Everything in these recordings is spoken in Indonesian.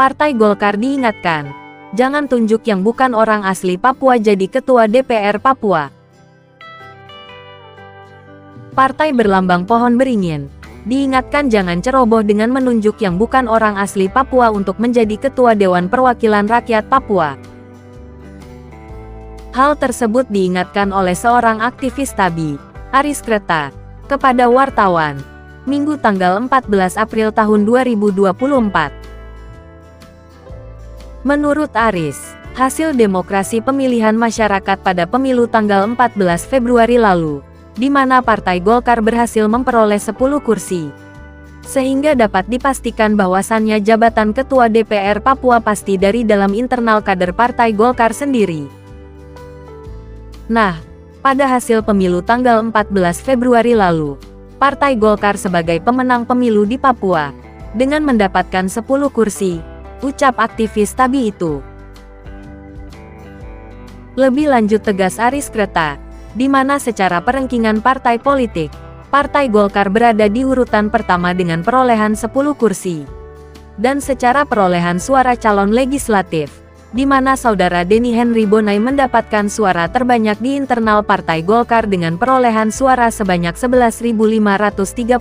Partai Golkar diingatkan, jangan tunjuk yang bukan orang asli Papua jadi Ketua DPR Papua. Partai berlambang pohon beringin diingatkan jangan ceroboh dengan menunjuk yang bukan orang asli Papua untuk menjadi Ketua Dewan Perwakilan Rakyat Papua. Hal tersebut diingatkan oleh seorang aktivis TABI, Aris Kreta, kepada wartawan, Minggu tanggal 14 April tahun 2024. Menurut Aris, hasil demokrasi pemilihan masyarakat pada pemilu tanggal 14 Februari lalu, di mana Partai Golkar berhasil memperoleh 10 kursi. Sehingga dapat dipastikan bahwasannya jabatan Ketua DPR Papua pasti dari dalam internal kader Partai Golkar sendiri. Nah, pada hasil pemilu tanggal 14 Februari lalu, Partai Golkar sebagai pemenang pemilu di Papua, dengan mendapatkan 10 kursi, ucap aktivis TABI itu. Lebih lanjut tegas Aris Kreta, di mana secara perengkingan partai politik, Partai Golkar berada di urutan pertama dengan perolehan 10 kursi. Dan secara perolehan suara calon legislatif, di mana saudara Denny Henry Bonai mendapatkan suara terbanyak di internal Partai Golkar dengan perolehan suara sebanyak 11.534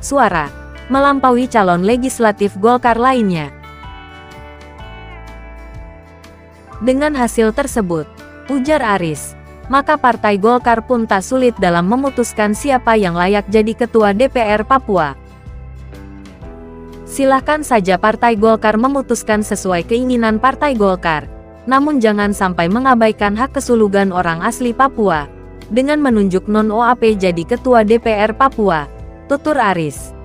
suara, melampaui calon legislatif Golkar lainnya. Dengan hasil tersebut, ujar Aris, maka Partai Golkar pun tak sulit dalam memutuskan siapa yang layak jadi Ketua DPR Papua. Silahkan saja Partai Golkar memutuskan sesuai keinginan Partai Golkar, namun jangan sampai mengabaikan hak kesulugan orang asli Papua, dengan menunjuk non-OAP jadi Ketua DPR Papua, tutur Aris.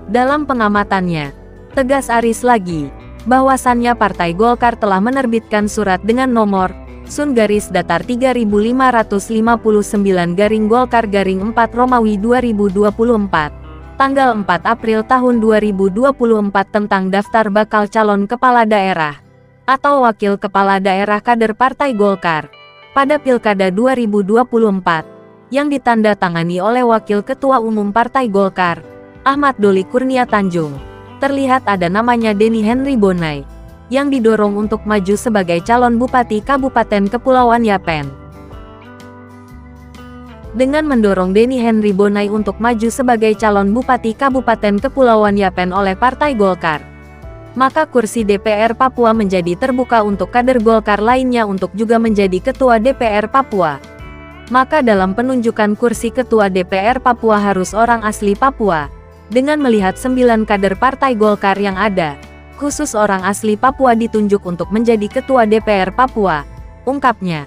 Dalam pengamatannya, tegas Aris lagi, bahwasannya Partai Golkar telah menerbitkan surat dengan nomor Sun-Datar 3559-Golkar-4 Romawi 2024, tanggal 4 April tahun 2024 tentang daftar bakal calon kepala daerah atau wakil kepala daerah kader Partai Golkar pada Pilkada 2024, yang ditandatangani oleh Wakil Ketua Umum Partai Golkar, Ahmad Doli Kurnia Tanjung. Terlihat ada namanya Denny Henry Bonai, yang didorong untuk maju sebagai calon Bupati Kabupaten Kepulauan Yapen. Dengan mendorong Denny Henry Bonai untuk maju sebagai calon Bupati Kabupaten Kepulauan Yapen oleh Partai Golkar, maka kursi DPR Papua menjadi terbuka untuk kader Golkar lainnya untuk juga menjadi Ketua DPR Papua. Maka dalam penunjukan kursi Ketua DPR Papua harus orang asli Papua, dengan melihat 9 kader Partai Golkar yang ada, khusus orang asli Papua ditunjuk untuk menjadi Ketua DPR Papua, ungkapnya.